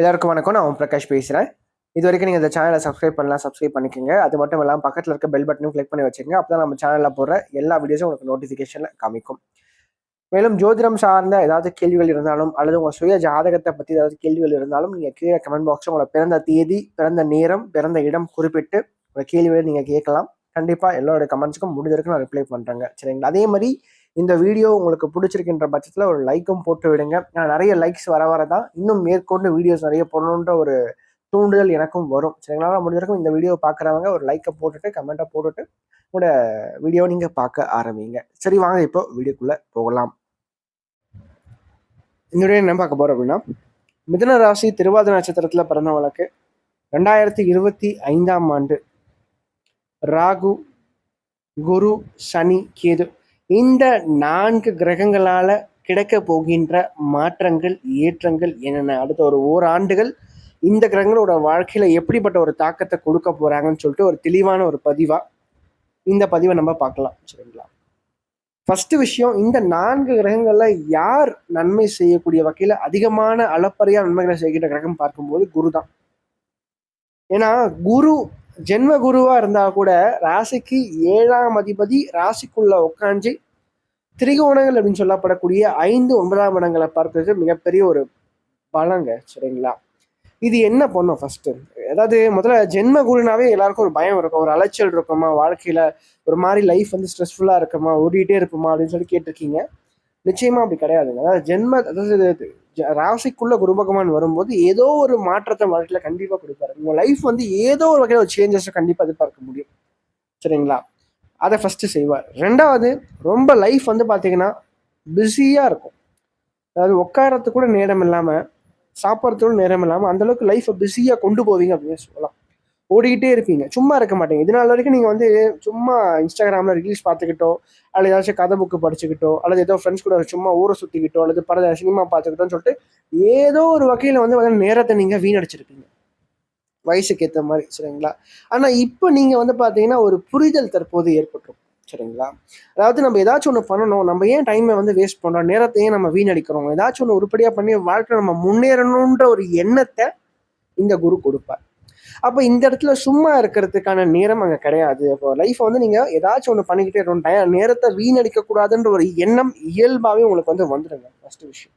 எல்லாருக்கும் வணக்கம். நான் பிரகாஷ் பேசுகிறேன். இது வரைக்கும் நீங்கள் இந்த சேனலை சப்ஸ்கிரைப் பண்ணலாம், சப்ஸ்கிரைப் பண்ணிக்கோங்க. அது மட்டும் இல்லாமல் பக்கத்தில் இருக்க பெல் பட்டனும் கிளிக் பண்ணி வச்சுக்கோங்க. அப்போ தான் நம்ம சேனலில் போடுற எல்லா வீடியோஸும் உங்களுக்கு நோட்டிஃபிகேஷனில் காமிக்கும். மேலும் ஜோதிடம் சார்ந்த ஏதாவது கேள்விகள் இருந்தாலும் அல்லது உங்கள் சுய ஜாதகத்தை பற்றி ஏதாவது கேள்விகள் இருந்தாலும் நீங்கள் கீழே கமெண்ட் பாக்ஸில் உங்களோட பிறந்த தேதி, பிறந்த நேரம், பிறந்த இடம் குறிப்பிட்டு உங்கள் கேள்விகளை நீங்கள் கேட்கலாம். கண்டிப்பாக எல்லோருடைய கமெண்ட்ஸுக்கும் முடிஞ்ச வரைக்கும் நான் ரிப்ளை பண்ணுறேங்க. சரிங்களா? அதே மாதிரி இந்த வீடியோ உங்களுக்கு பிடிச்சிருக்கின்ற பட்சத்தில் ஒரு லைக்கும் போட்டு விடுங்க. நிறைய லைக்ஸ் வர தான் இன்னும் மேற்கொண்டு வீடியோஸ் நிறைய போடணுன்ற ஒரு தூண்டுதல் எனக்கும் வரும். சரிங்களா? முடிஞ்சிருக்கும் இந்த வீடியோ பார்க்குறவங்க ஒரு லைக்கை போட்டுட்டு கமெண்ட்டை போட்டுட்டு உங்களோட வீடியோ நீங்கள் பார்க்க ஆரம்பிங்க. சரி, வாங்க இப்போ வீடியோக்குள்ளே போகலாம். இந்த வீடியோ என்ன பார்க்க போகிறோம் அப்படின்னா, மிதுன ராசி திருவாதிரை நட்சத்திரத்தில் பிறந்தவங்களுக்கு 2025ஆம் ஆண்டு ராகு, குரு, சனி, கேது இந்த 4 கிரகங்களால கிடைக்க போகின்ற மாற்றங்கள், ஏற்றங்கள் என்னென்ன, அடுத்த ஒரு ஓராண்டுகள் இந்த கிரகங்களோட வாழ்க்கையில எப்படிப்பட்ட ஒரு தாக்கத்தை கொடுக்க போறாங்கன்னு சொல்லிட்டு ஒரு தெளிவான ஒரு பதிவா இந்த பதிவை நம்ம பார்க்கலாம். சரிங்களா? ஃபர்ஸ்ட் விஷயம், இந்த 4 கிரகங்கள்ல யார் நன்மை செய்யக்கூடிய வகையில அதிகமான அளப்பறையா நன்மைகளை செய்கின்ற கிரகம் பார்க்கும்போது குரு தான். ஏன்னா குரு ஜென்ம குருவா இருந்தா கூட ராசிக்கு 7ஆம் அதிபதி ராசிக்குள்ள உட்காந்து திரிகோணங்கள் அப்படின்னு சொல்லப்படக்கூடிய 5, 9ஆம் இடங்களை பார்க்கறது மிகப்பெரிய ஒரு பலங்க. சரிங்களா? இது என்ன பண்ணும் ஃபர்ஸ்ட், அதாவது முதல்ல ஜென்ம குருனாவே எல்லாருக்கும் ஒரு பயம் இருக்கும், ஒரு அலைச்சல் இருக்குமா, வாழ்க்கையில ஒரு மாதிரி லைஃப் வந்து ஸ்ட்ரெஸ்ஃபுல்லா இருக்குமா, ஓடிட்டே இருக்குமா அப்படின்னு சொல்லி கேட்டிருக்கீங்க. நிச்சயமா அப்படி கிடையாதுங்க. அதாவது ராசிக்குள்ள குரு பகவான் வரும்போது ஏதோ ஒரு மாற்றத்தை வாழ்க்கையில கண்டிப்பா கொடுப்பாரு. உங்க லைஃப் வந்து ஏதோ ஒரு வகையில ஒரு சேஞ்சஸ் கண்டிப்பா எதிர்பார்க்க முடியும். சரிங்களா? அதை ஃபர்ஸ்ட் செய்வார். 2வது, ரொம்ப லைஃப் வந்து பார்த்தீங்கன்னா பிஸியாக இருக்கும். அதாவது உட்காரத்துக்கு கூட நேரம் இல்லாமல், சாப்பிட்றதுக்கு நேரம் இல்லாமல் அந்தளவுக்கு லைஃப்பை பிஸியாக கொண்டு போவீங்க அப்படின்னு சொல்லலாம். ஓடிக்கிட்டே இருப்பீங்க, சும்மா இருக்க மாட்டீங்க. இதனால வரைக்கும் நீங்கள் வந்து சும்மா இன்ஸ்டாகிராமில் ரீல்ஸ் பார்த்துக்கிட்டோ, அல்லது ஏதாச்சும் கதை புக்கு படிச்சுக்கிட்டோ, அல்லது ஏதோ ஃப்ரெண்ட்ஸ் கூட சும்மா ஊரை சுற்றிக்கிட்டோ, அல்லது சினிமா பார்த்துக்கிட்டோன்னு சொல்லிட்டு ஏதோ ஒரு வகையில் வந்து நேரத்தை நீங்கள் வீணடிச்சிருப்பீங்க வயசுக்கு ஏற்ற மாதிரி. சரிங்களா? ஆனால் இப்போ நீங்கள் வந்து பார்த்தீங்கன்னா ஒரு புரிதல் தற்போது ஏற்பட்டுரும். சரிங்களா? அதாவது நம்ம ஏதாச்சும் ஒன்று பண்ணணும், நம்ம ஏன் டைமை வந்து வேஸ்ட் பண்ணுறோம், நேரத்தையும் நம்ம வீணடிக்கிறோம், ஏதாச்சும் ஒன்று உருப்படியாக பண்ணி வாழ்க்கை நம்ம முன்னேறணுன்ற ஒரு எண்ணத்தை இந்த குரு கொடுப்பார். அப்போ இந்த இடத்துல சும்மா இருக்கிறதுக்கான நேரம் அங்கே கிடையாது. அப்போ லைஃப்பை வந்து நீங்கள் ஏதாச்சும் ஒன்று பண்ணிக்கிட்டே இருக்கணும், நேரத்தை வீணடிக்கக்கூடாதுன்ற ஒரு எண்ணம் இயல்பாகவே உங்களுக்கு வந்து வந்துடுங்க. ஃபர்ஸ்ட் விஷயம்.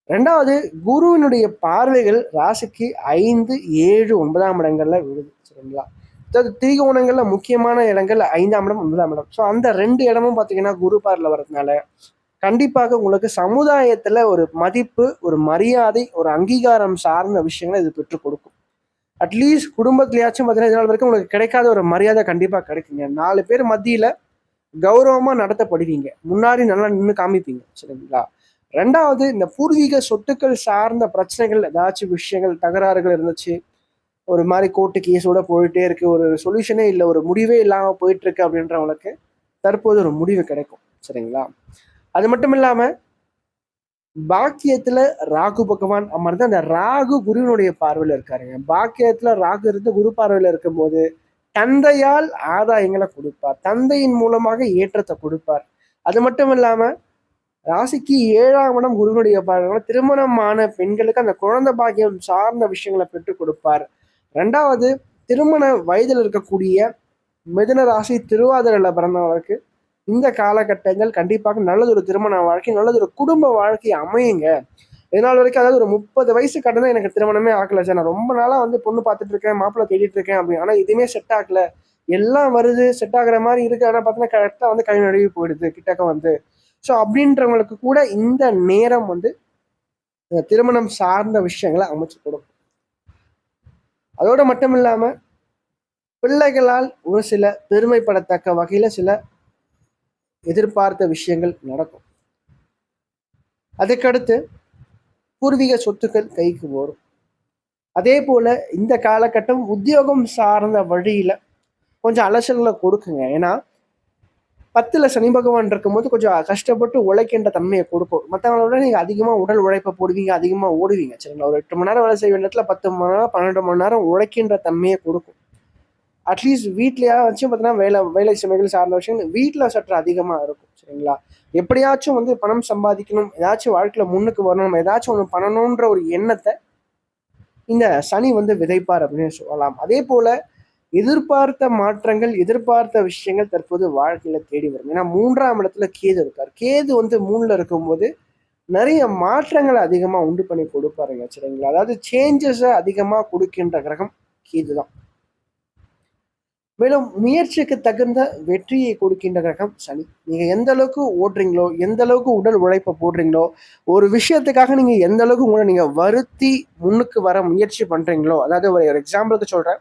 2வது, குருவினுடைய பார்வைகள் ராசிக்கு 5, 7, 9ஆம் இடங்கள்ல விழுது. சரிங்களா? அதாவது திரிகோணங்கள்ல முக்கியமான இடங்கள் 5ஆம் இடம், 9ஆம் இடம். ஸோ அந்த 2 இடமும் பார்த்தீங்கன்னா குரு பார்வையில் வர்றதுனால கண்டிப்பாக உங்களுக்கு சமுதாயத்துல ஒரு மதிப்பு, ஒரு மரியாதை, ஒரு அங்கீகாரம் சார்ந்த விஷயங்களை இது பெற்றுக் கொடுக்கும். அட்லீஸ்ட் குடும்பத்திலேயாச்சும் பார்த்தீங்கன்னா இதனால் வரைக்கும் உங்களுக்கு கிடைக்காத ஒரு மரியாதை கண்டிப்பாக கிடைக்குங்க. 4 பேர் மத்தியில கௌரவமா நடத்தப்படுவீங்க, முன்னாடி நல்லா நின்று காமிப்பீங்க. சரிங்களா? 2வது, இந்த பூர்வீக சொத்துக்கள் சார்ந்த பிரச்சனைகள், ஏதாச்சும் விஷயங்கள், தகராறுகள் இருந்துச்சு, ஒரு மாதிரி கோர்ட்டு கேஸோட போயிட்டே இருக்கு, ஒரு சொல்யூஷனே இல்லை, ஒரு முடிவே இல்லாமல் போயிட்டு இருக்கு அப்படின்றவங்களுக்கு தற்போது ஒரு முடிவு கிடைக்கும். சரிங்களா? அது மட்டும் இல்லாம பாக்கியத்துல ராகு பகவான் அமர்ந்து அந்த ராகு குருவினுடைய பார்வையில இருக்காருங்க. பாக்கியத்துல ராகு இருந்து குரு பார்வையில இருக்கும்போது தந்தையால் ஆதாயங்களை கொடுப்பார், தந்தையின் மூலமாக ஏற்றத்தை கொடுப்பார். அது மட்டும் இல்லாம ராசிக்கு 7ஆம் இடம் குருவினுடைய பார்வை, திருமணமான பெண்களுக்கு அந்த குழந்தை பாக்கியம் சார்ந்த விஷயங்களை பெற்றுக் கொடுப்பார். 2வது, திருமண வயதில் இருக்கக்கூடிய மிதுன ராசி திருவாதிரையில பிறந்தவர்களுக்கு இந்த காலகட்டங்கள் கண்டிப்பாக நல்லதொரு திருமண வாழ்க்கை, நல்லதொரு குடும்ப வாழ்க்கை அமையுங்க. இதனால் வரைக்கும், அதாவது ஒரு 30 வயசு கடந்தா எனக்கு திருமணமே ஆகலை சார், நான் ரொம்ப நாளா வந்து பொண்ணு பார்த்துட்டு இருக்கேன், மாப்பிள்ளை தேடிட்டு இருக்கேன் அப்படின்னு, ஆனால் எதுவுமே செட் ஆகல, எல்லாம் வருது செட் ஆகுற மாதிரி இருக்கு, ஆனால் பார்த்தீங்கன்னா கரெக்டாக வந்து கை நழுவி போயிடுது கிட்டக்க வந்து. ஸோ அப்படின்றவங்களுக்கு கூட இந்த நேரம் வந்து திருமணம் சார்ந்த விஷயங்களை அமைச்சு கொடுக்கும். அதோட மட்டும் இல்லாம பிள்ளைகளால் ஒரு சில பெருமைப்படத்தக்க வகையில சில எதிர்பார்த்த விஷயங்கள் நடக்கும். அதுக்கடுத்து பூர்வீக சொத்துக்கள் கைக்கு வரும். அதே போல இந்த காலகட்டம் உத்தியோகம் சார்ந்த வழியில கொஞ்சம் அலசல்களை கொடுக்குங்க. ஏன்னா 10ல் சனி பகவான் இருக்கும்போது கொஞ்சம் கஷ்டப்பட்டு உழைக்கின்ற தன்மையை கொடுக்கும். மற்றவங்களோட நீங்கள் அதிகமாக உடல் உழைப்பை போடுவீங்க, அதிகமாக ஓடுவீங்க. சரிங்களா? ஒரு 8 மணி நேரம் வேலை செய்ய வேண்டியதுல 10 மணி நேரம், 12 மணி நேரம் உழைக்கின்ற தன்மையை கொடுக்கும். அட்லீஸ்ட் வீட்லையா வச்சு பார்த்தீங்கன்னா வேலை சுமைகள் சார்ந்த விஷயங்கள் வீட்டில் சற்று அதிகமாக இருக்கும். சரிங்களா? எப்படியாச்சும் வந்து பணம் சம்பாதிக்கணும், ஏதாச்சும் வாழ்க்கையில் முன்னுக்கு வரணும், ஏதாச்சும் ஒன்று பண்ணணுன்ற ஒரு எண்ணத்தை இந்த சனி வந்து விதைப்பார் அப்படின்னு சொல்லலாம். அதே போல எதிர்பார்த்த மாற்றங்கள், எதிர்பார்த்த விஷயங்கள் தற்போது வாழ்க்கையில தேடி வரும். ஏன்னா 3ஆம் இடத்துல கேது இருக்கார். கேது வந்து 3ல இருக்கும்போது நிறைய மாற்றங்களை அதிகமா உண்டு பண்ணி கொடுப்பாருங்க. சரிங்களா? அதாவது சேஞ்சஸ அதிகமா கொடுக்கின்ற கிரகம் கேது தான். மேலும் முயற்சிக்கு தகுந்த வெற்றியை கொடுக்கின்ற கிரகம் சனி. நீங்க எந்த அளவுக்கு ஓடுறீங்களோ, எந்த அளவுக்கு உடல் உழைப்பை போடுறீங்களோ, ஒரு விஷயத்துக்காக நீங்க எந்த அளவுக்கு உங்களை நீங்க வருத்தி முன்னுக்கு வர முயற்சி பண்றீங்களோ, அதாவது ஒரு எக்ஸாம்பிளுக்கு சொல்றேன்.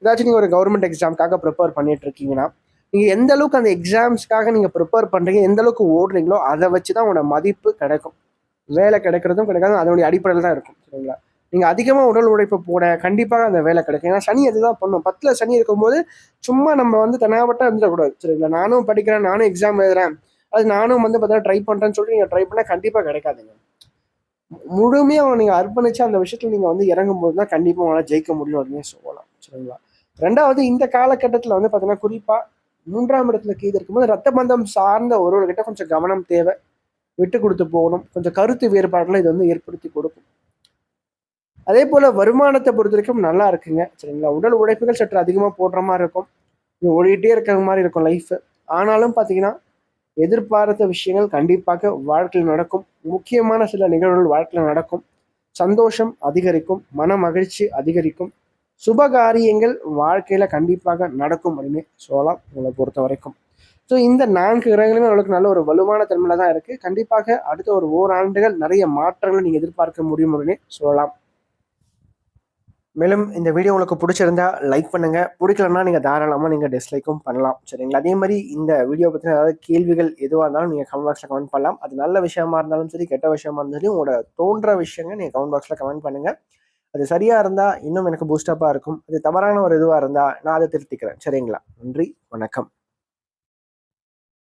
ஏதாச்சும் நீங்க ஒரு கவர்மெண்ட் எக்ஸாம்க்காக ப்ரிப்பேர் பண்ணிட்டு இருக்கீங்கன்னா, நீங்க எந்த அளவுக்கு அந்த எக்ஸாம்ஸ்க்காக நீங்க ப்ரிப்பேர் பண்றீங்க, எந்த அளவுக்கு ஓடுறீங்களோ, அதை வச்சுதான் உங்களோட மதிப்பு கிடைக்கும். வேலை கிடைக்கிறதும் கிடைக்காது, அதனுடைய அடிப்படையில் தான் இருக்கும். சரிங்களா? நீங்க அதிகமா உடல் உழைப்பு போட கண்டிப்பாக அந்த வேலை கிடைக்கும். ஏன்னா சனி அதுதான் பண்ணும். 10ல சனி இருக்கும்போது சும்மா நம்ம வந்து தனாவட்டா இருந்துடக்கூடாது. சரிங்களா? நானும் படிக்கிறேன், நானும் எக்ஸாம் எழுதுறேன், அது நானும் வந்து பார்த்தீங்கன்னா ட்ரை பண்றேன்னு சொல்லி நீங்க ட்ரை பண்ணா கண்டிப்பா கிடைக்காதுங்க. முழுமையா நீங்க அர்ப்பணிச்சு அந்த விஷயத்துல நீங்க வந்து இறங்கும் போது தான் கண்டிப்பா உங்களால ஜெயிக்க முடியும் அப்படின்னு சொல்லலாம். சரிங்களா? 2வது இந்த காலகட்டத்துல வந்து பார்த்தீங்கன்னா குறிப்பா 3ஆம் இடத்துல கேது இருக்கும்போது ரத்த பந்தம் சார்ந்த ஒருவர்கிட்ட கொஞ்சம் கவனம் தேவை. விட்டு கொடுத்து போகணும். கொஞ்சம் கருத்து வேறுபாடுகளை இது வந்து ஏற்படுத்தி கொடுக்கும். அதே போல வருமானத்தை பொறுத்த வரைக்கும் நல்லா இருக்குங்க. சரிங்களா? உடல் உழைப்புகள் சற்று அதிகமா போடுற மாதிரி இருக்கும். இது ஓடிட்டே இருக்கிற மாதிரி இருக்கும் லைஃப். ஆனாலும் பார்த்தீங்கன்னா எதிர்பார்த்த விஷயங்கள் கண்டிப்பாக வாழ்க்கையில் நடக்கும். முக்கியமான சில நிகழ்வுகள் வாழ்க்கையில் நடக்கும். சந்தோஷம் அதிகரிக்கும், மன மகிழ்ச்சி அதிகரிக்கும், சுப காரியங்கள் வாழ்க்கையில கண்டிப்பாக நடக்கும் அப்படின்னு சொல்லலாம் உங்களை பொறுத்த வரைக்கும். ஸோ இந்த 4 கிரகங்களுமே உங்களுக்கு நல்ல ஒரு வலுவான தன்மையில தான் இருக்கு. கண்டிப்பாக அடுத்த ஒரு ஓராண்டுகள் நிறைய மாற்றங்களை நீங்க எதிர்பார்க்க முடியும் அப்படின்னு சொல்லலாம். மேலும் இந்த வீடியோ உங்களுக்கு பிடிச்சிருந்தா லைக் பண்ணுங்க. பிடிக்கலன்னா நீங்க தாராளமா நீங்க டிஸ்லைக்கும் பண்ணலாம். சரிங்களா? அதே மாதிரி இந்த வீடியோ பத்தின ஏதாவது கேள்விகள் எதுவா இருந்தாலும் நீங்க கமெண்ட் பாக்ஸ்ல கமெண்ட் பண்ணலாம். அது நல்ல விஷயமா இருந்தாலும் சரி, கெட்ட விஷயமா இருந்தாலும் சரி, உங்களோட தோன்ற விஷயங்கள் நீங்க கமெண்ட் பாக்ஸ்ல கமெண்ட் பண்ணுங்க. அது சரியா இருந்தா இன்னும் எனக்கு பூஸ்டப்பா இருக்கும். அது தவறான ஒரு இதுவா இருந்தா நான் அதை திருத்திக்கிறேன். சரிங்களா? நன்றி, வணக்கம்.